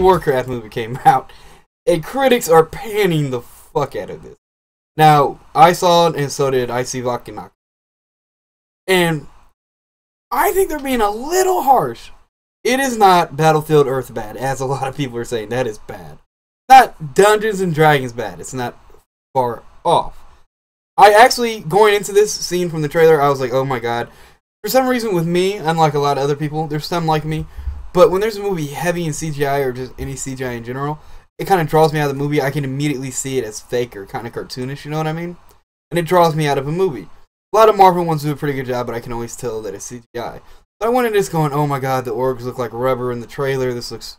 Warcraft movie came out, and critics are panning the fuck out of this. Now, I saw it, and so did IC Vakinak. And I think they're being a little harsh. It is not Battlefield Earth bad, as a lot of people are saying. That is bad. Not Dungeons and Dragons bad. It's not far off. I actually, going into this scene from the trailer, I was like, oh my god. For some reason with me, unlike a lot of other people, there's some like me, but when there's a movie heavy in CGI, or just any CGI in general, it kind of draws me out of the movie. I can immediately see it as fake or kind of cartoonish, you know what I mean? And it draws me out of a movie. A lot of Marvel ones do a pretty good job, but I can always tell that it's CGI. So I went in this going, oh my god, the orcs look like rubber in the trailer, this looks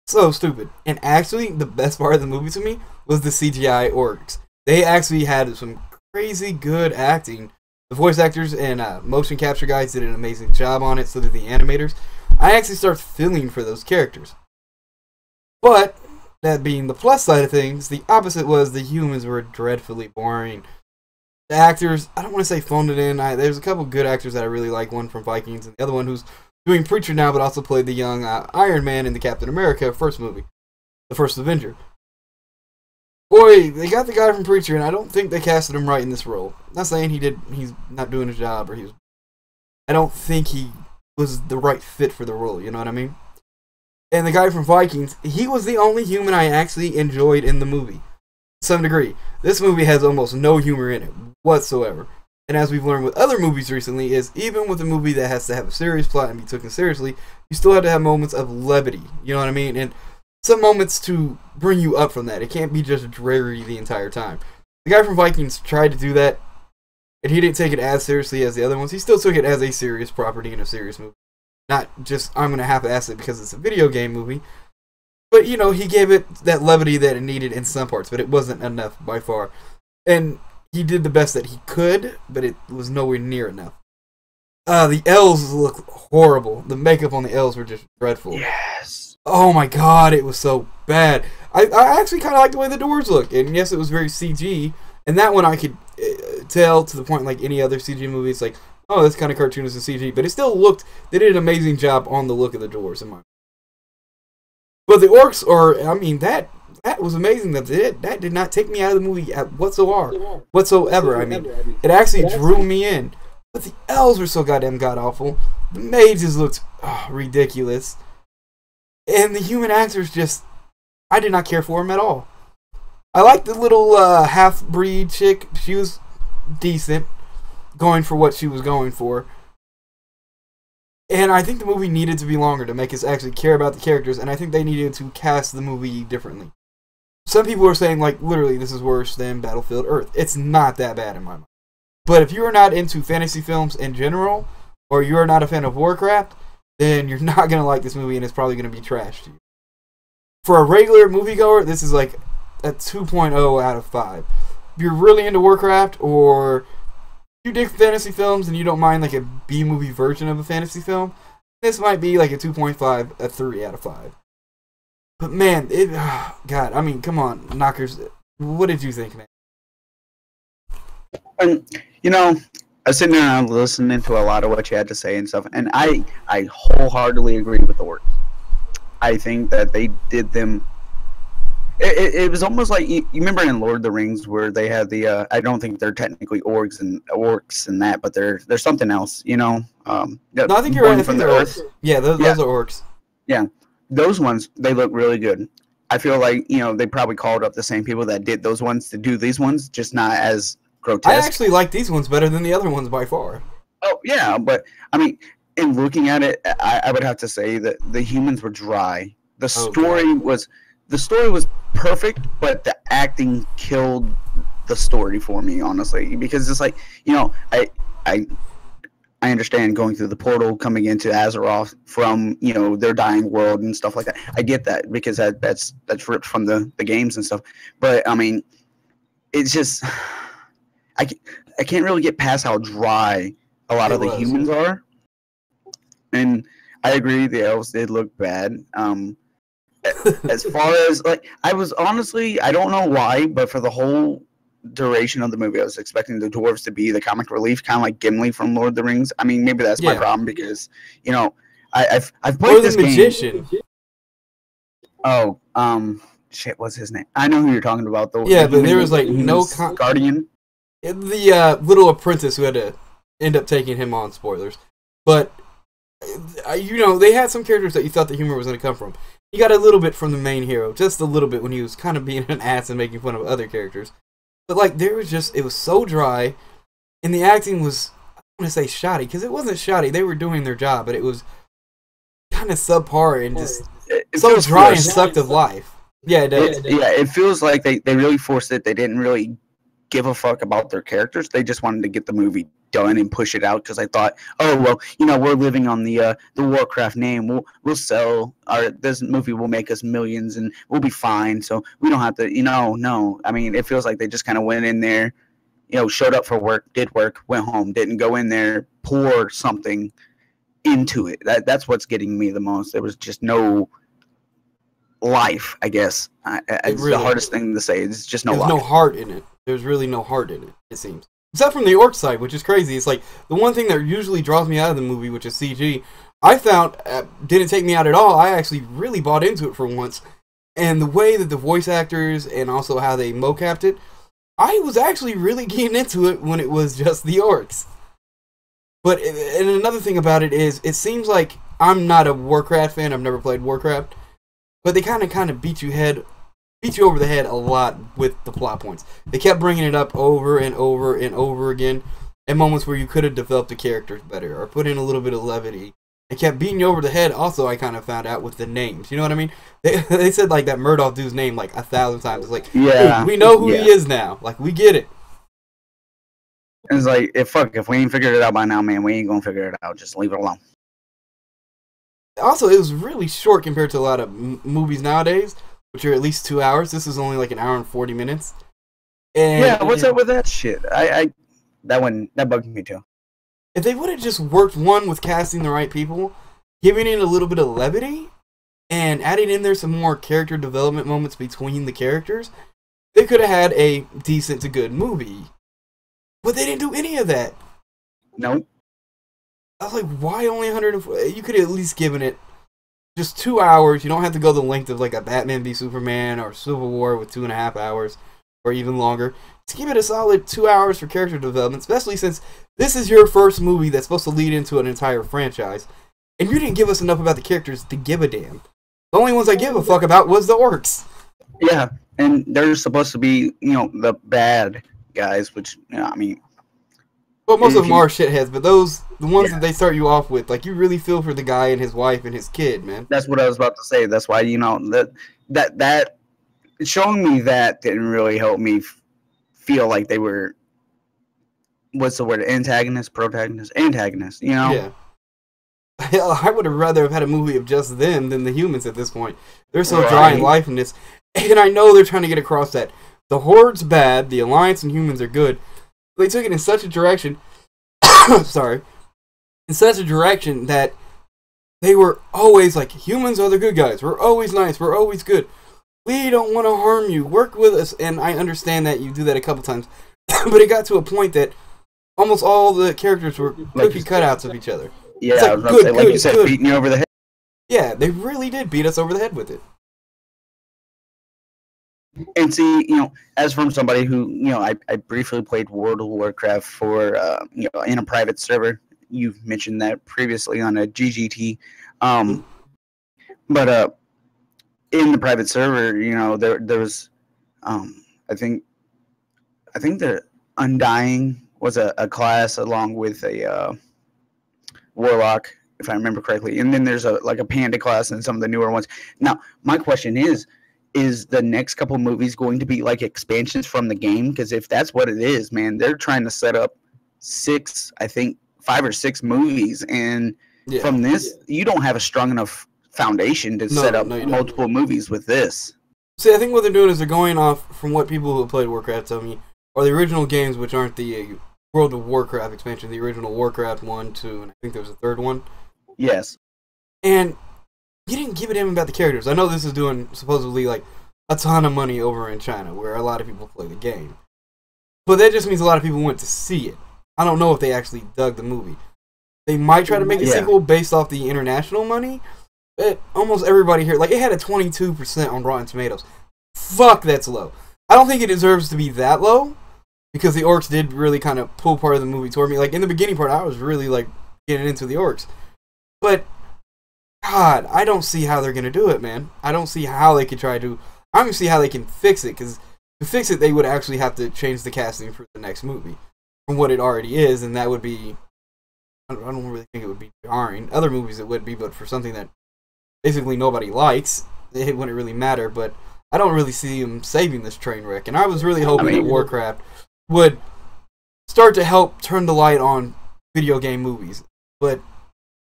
so stupid. And actually, the best part of the movie to me was the CGI orcs. They actually had some crazy good acting. The voice actors and motion capture guys did an amazing job on it, so did the animators. I actually started feeling for those characters. But, that being the plus side of things, the opposite was the humans were dreadfully boring. The actors, I don't want to say phoned it in. There's a couple good actors that I really like, one from Vikings, and the other one who's doing Preacher now, but also played the young Iron Man in the Captain America first movie, the first Avenger. Boy, they got the guy from Preacher, and I don't think they casted him right in this role. I'm not saying he's not doing his job, or I don't think he was the right fit for the role, you know what I mean? And the guy from Vikings, he was the only human I actually enjoyed in the movie. To some degree. This movie has almost no humor in it, whatsoever. And as we've learned with other movies recently, is even with a movie that has to have a serious plot and be taken seriously, you still have to have moments of levity, you know what I mean? And some moments to bring you up from that. It can't be just dreary the entire time. The guy from Vikings tried to do that, and he didn't take it as seriously as the other ones. He still took it as a serious property in a serious movie. Not just, I'm going to half-ass it because it's a video game movie. But, you know, he gave it that levity that it needed in some parts, but it wasn't enough by far. And he did the best that he could, but it was nowhere near enough. The elves look horrible. The makeup on the elves were just dreadful. Yes. Oh my god, it was so bad. I actually kind of like the way the doors look. And yes, it was very CG. And that one I could tell to the point like any other CG movie. It's like, oh, that's kind of cartoonish and CG. But it still looked, they did an amazing job on the look of the doors in my opinion. But the orcs are, I mean, that was amazing. That did not take me out of the movie whatsoever. I mean, it actually drew me in. But the elves were so goddamn god-awful. The mages looked ridiculous. And the human actors just, I did not care for them at all. I liked the little half-breed chick. She was decent, going for what she was going for. And I think the movie needed to be longer to make us actually care about the characters, and I think they needed to cast the movie differently. Some people are saying, like, literally, this is worse than Battlefield Earth. It's not that bad in my mind. But if you are not into fantasy films in general, or you are not a fan of Warcraft, then you're not going to like this movie, and it's probably going to be trash to you. For a regular moviegoer, this is like a 2.0 out of 5. If you're really into Warcraft, or you dig fantasy films and you don't mind like a B-movie version of a fantasy film, this might be like a 2.5, a 3 out of 5. But man, God, I mean, come on, knockers. What did you think, man? You know, I was sitting there and listening to a lot of what you had to say and stuff, and I wholeheartedly agree with the words. I think that they did them. It was almost like you remember in Lord of the Rings where they had the I don't think they're technically orcs and that, but they're something else, you know. No, I think you're right. I think they're orcs. Yeah, those are orcs. Yeah, those ones, they look really good. I feel like, you know, they probably called up the same people that did those ones to do these ones, just not as grotesque. I actually like these ones better than the other ones by far. Oh yeah, but I mean, in looking at it, I would have to say that the humans were dry. The story was perfect, but the acting killed the story for me, honestly. Because it's like, you know, I understand going through the portal, coming into Azeroth from, you know, their dying world and stuff like that. I get that because that's ripped from the games and stuff. But I mean, it's just I can't really get past how dry a lot of the humans are. And I agree, the elves did look bad. As far as, like, I was honestly, I don't know why, but for the whole duration of the movie, I was expecting the dwarves to be the comic relief, kind of like Gimli from Lord of the Rings. I mean, maybe that's my problem because, you know, I've played this game. Oh, shit, what's his name? I know who you're talking about. Yeah, but there was like no Guardian. The little apprentice who had to end up taking him on. Spoilers, but you know, they had some characters that you thought the humor was going to come from. You got a little bit from the main hero, just a little bit when he was kind of being an ass and making fun of other characters. But like, there was just, it was so dry, and the acting was, I don't want to say shoddy, because it wasn't shoddy. They were doing their job, but it was kind of subpar and just so dry and sucked of life. Yeah, it does. It feels like they really forced it. They didn't really give a fuck about their characters. They just wanted to get the movie done and push it out because I thought, oh well, you know, we're living on the Warcraft name. We'll sell this movie will make us millions and we'll be fine. So we don't have to, you know, no. I mean, it feels like they just kind of went in there, you know, showed up for work, did work, went home, didn't go in there, pour something into it. That's what's getting me the most. There was just no life, I guess. It's really, the hardest thing to say. It's just no life. There's no heart in it. There's really no heart in it, it seems. Except from the orc side, which is crazy. It's like the one thing that usually draws me out of the movie, which is CG, I found didn't take me out at all. I actually really bought into it for once. And the way that the voice actors and also how they mocapped it, I was actually really getting into it when it was just the orcs. But, and another thing about it is, it seems like I'm not a Warcraft fan. I've never played Warcraft. But they kind of beat you over the head a lot with the plot points. They kept bringing it up over and over and over again at moments where you could have developed the characters better or put in a little bit of levity. They kept beating you over the head. Also, I kind of found out with the names. You know what I mean? They said like that Murdoch dude's name like 1,000 times. It's like, yeah, we know who he is now. Like, we get it. It's like, if we ain't figured it out by now, man, we ain't gonna figure it out. Just leave it alone. Also, it was really short compared to a lot of movies nowadays, which are at least 2 hours. This is only like an hour and 40 minutes. And yeah, what's up with that shit? That bugged me too. If they would have just worked one with casting the right people, giving it a little bit of levity, and adding in there some more character development moments between the characters, they could have had a decent to good movie. But they didn't do any of that. Nope. I was like, why only 140? You could have at least given it just 2 hours. You don't have to go the length of like a Batman v Superman or Civil War with 2.5 hours or even longer. Just give it a solid 2 hours for character development, especially since this is your first movie that's supposed to lead into an entire franchise. And you didn't give us enough about the characters to give a damn. The only ones I give a fuck about was the orcs. Yeah, and they're supposed to be, you know, the bad guys, which, you know, I mean... Well, most of them are shitheads, but the ones that they start you off with, like, you really feel for the guy and his wife and his kid, man. That's what I was about to say. That's why, you know, that showing me that didn't really help me feel like they were, what's the word, antagonist, you know? Yeah. I would have rather have had a movie of just them than the humans at this point. They're so dry and lifeless. And I know they're trying to get across that the Horde's bad, the Alliance and humans are good. They took it in such a direction, in such a direction that they were always like, humans are the good guys. We're always nice. We're always good. We don't want to harm you. Work with us. And I understand that you do that a couple times. But it got to a point that almost all the characters were cookie cutouts of each other. Yeah, like, I was about to say, like you said, beating you over the head. Yeah, they really did beat us over the head with it. And see, you know, as from somebody who, you know, I briefly played World of Warcraft for, you know, in a private server. You've mentioned that previously on a G.G.T. But in the private server, you know, there was, I think the Undying was a class along with a Warlock, if I remember correctly. And then there's a Panda class and some of the newer ones. Now, my question is the next couple movies going to be like expansions from the game? Because if that's what it is, man, they're trying to set up 5 or 6 movies. And from this, you don't have a strong enough foundation to set up multiple movies with this. See, I think what they're doing is they're going off from what people who have played Warcraft tell me, or the original games, which aren't the World of Warcraft expansion, the original Warcraft 1, 2, and I think there was a third one. Yes. And you didn't give a damn about the characters. I know this is doing supposedly like a ton of money over in China, where a lot of people play the game. But that just means a lot of people went to see it. I don't know if they actually dug the movie. They might try to make a sequel based off the international money, almost everybody here, like, it had a 22% on Rotten Tomatoes. Fuck, that's low. I don't think it deserves to be that low, because the orcs did really kind of pull part of the movie toward me. Like, in the beginning part, I was really, like, getting into the orcs. But, God, I don't see how they're going to do it, man. I don't see how they could try to... I don't see how they can fix it, because to fix it, they would actually have to change the casting for the next movie from what it already is, and that would be... I don't really think it would be jarring. Other movies it would be, but for something that basically nobody likes, it wouldn't really matter, but I don't really see them saving this train wreck, and I was really hoping that Warcraft would start to help turn the light on video game movies, but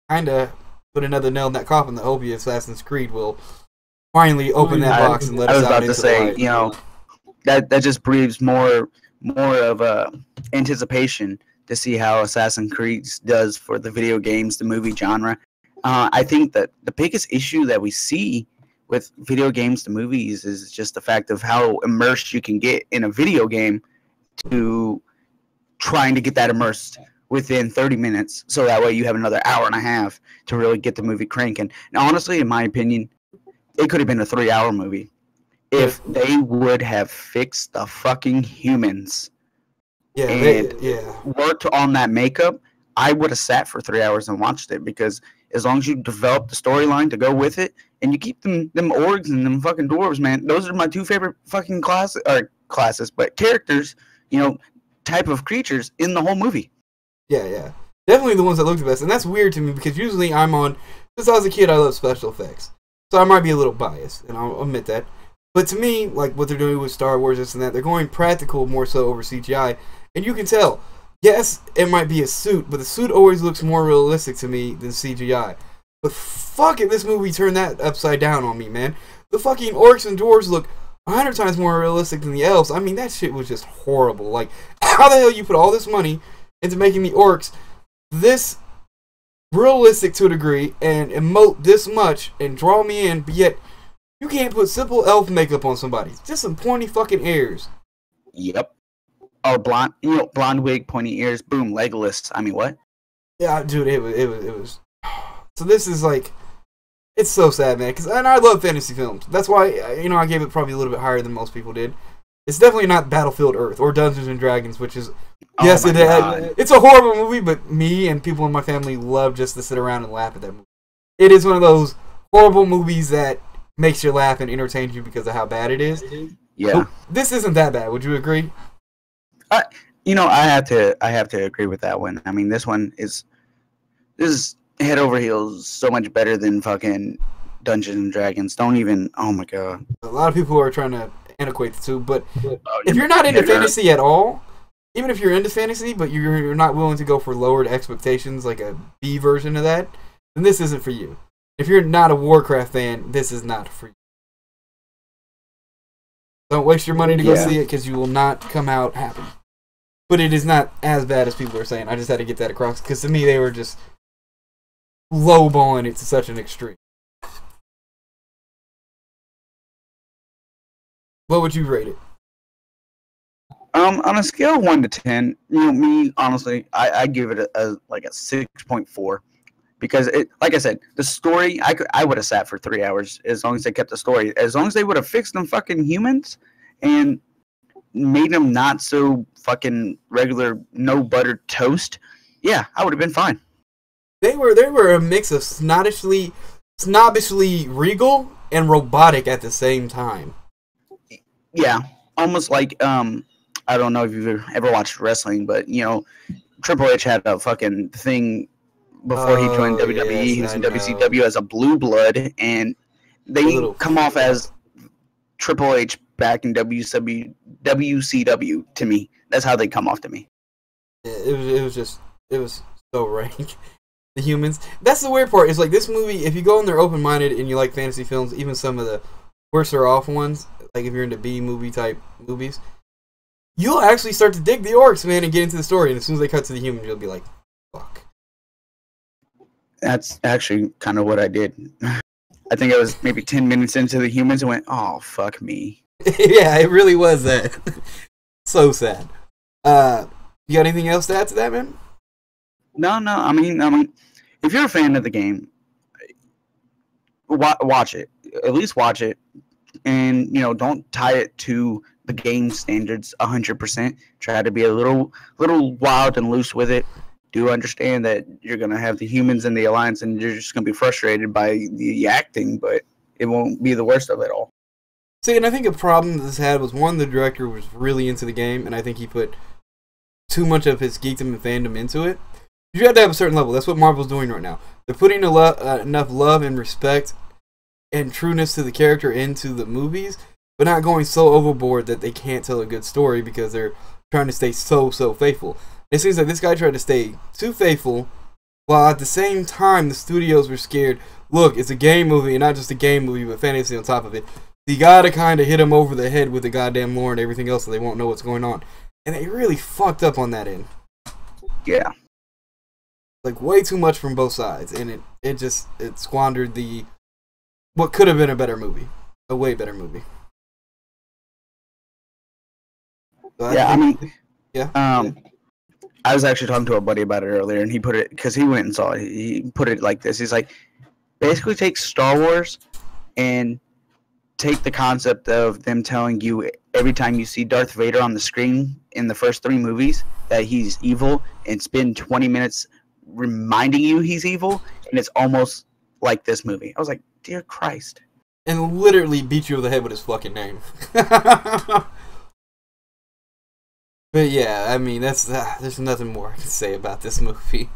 kind of put another nail in that coffin that hopefully Assassin's Creed will finally open that box and let us out into the light. I was about to say, you know, that just breeds more of anticipation to see how Assassin's Creed does for the video games, the movie genre. I think that the biggest issue that we see with video games to movies is just the fact of how immersed you can get in a video game to trying to get that immersed within 30 minutes. So that way you have another hour and a half to really get the movie cranking. Now, honestly, in my opinion, it could have been a 3-hour movie if they would have fixed the fucking humans and worked on that makeup. I would have sat for 3 hours and watched it, because as long as you develop the storyline to go with it, and you keep them orgs and them fucking dwarves, man, those are my two favorite fucking classes, but characters, you know, type of creatures in the whole movie. Yeah. Definitely the ones that look the best, and that's weird to me, because usually since I was a kid, I love special effects. So I might be a little biased, and I'll admit that. But to me, like what they're doing with Star Wars, this and that, they're going practical more so over CGI, and you can tell. Yes, it might be a suit, but the suit always looks more realistic to me than CGI. But fuck it, this movie turned that upside down on me, man. The fucking orcs and dwarves look 100 times more realistic than the elves. I mean, that shit was just horrible. Like, how the hell you put all this money into making the orcs this realistic to a degree and emote this much and draw me in, but yet you can't put simple elf makeup on somebody. Just some pointy fucking ears. Yep. Or blonde wig, pointy ears, boom, Legolas. I mean, what? Yeah, dude, it was. So this is like, it's so sad, man. And I love fantasy films. That's why, I gave it probably a little bit higher than most people did. It's definitely not Battlefield Earth or Dungeons and Dragons, which is, it's a horrible movie, but me and people in my family love just to sit around and laugh at that movie. It is one of those horrible movies that makes you laugh and entertains you because of how bad it is. Yeah. But this isn't that bad. Would you agree? I have to agree with that one. I mean, this is head over heels so much better than fucking Dungeons and Dragons. Don't even. Oh my god. A lot of people are trying to antiquate the two, but if you're not into fantasy at all, even if you're into fantasy, but you're not willing to go for lowered expectations, like a B version of that, then this isn't for you. If you're not a Warcraft fan, this is not for you. Don't waste your money to go see it, because you will not come out happy. But it is not as bad as people are saying. I just had to get that across, because to me they were just lowballing it to such an extreme. What would you rate it? On a scale of 1 to 10, me honestly, I give it a 6.4, because it, like I said, the story I would have sat for 3 hours as long as they kept the story. As long as they would have fixed them fucking humans and made them not so fucking regular, no buttered toast, yeah, I would have been fine. They were a mix of snobbishly regal and robotic at the same time. Yeah, almost like I don't know if you've ever watched wrestling, but Triple H had a fucking thing before he joined WWE. He was in WCW as a blue blood, and they come off as Triple H back in WCW to me. That's how they come off to me. It was so rank. The humans. That's the weird part. Is like this movie, if you go in there open-minded and you like fantasy films, even some of the worse off ones, like if you're into B-movie type movies, you'll actually start to dig the orcs, man, and get into the story. And as soon as they cut to the humans, you'll be like, fuck. That's actually kind of what I did. I think I was maybe 10 minutes into the humans and went, oh, fuck me. Yeah, it really was that. So sad. You got anything else to add to that, man? No. I mean, if you're a fan of the game, watch it. At least watch it, and don't tie it to the game standards 100%. Try to be a little wild and loose with it. Do understand that you're gonna have the humans in the alliance, and you're just gonna be frustrated by the acting, but it won't be the worst of it all. See, and I think a problem that this had was, one, the director was really into the game, and I think he put too much of his geekdom and fandom into it. You have to have a certain level. That's what Marvel's doing right now. They're putting enough love and respect and trueness to the character into the movies, but not going so overboard that they can't tell a good story because they're trying to stay so faithful. It seems like this guy tried to stay too faithful, while at the same time the studios were scared. Look, it's a game movie, and not just a game movie, but fantasy on top of it. You gotta kind of hit him over the head with the goddamn lore and everything else so they won't know what's going on. And they really fucked up on that end. Yeah. Like, way too much from both sides, and it squandered what could have been a better movie. A way better movie. So I was actually talking to a buddy about it earlier, and he put it, because he went and saw it, he put it like this. He's like, basically take Star Wars and take the concept of them telling you every time you see Darth Vader on the screen in the first 3 movies that he's evil, and spend 20 minutes reminding you he's evil, and it's almost like this movie. I was like, dear Christ. And literally beat you over the head with his fucking name. But yeah, I mean, there's nothing more I can say about this movie.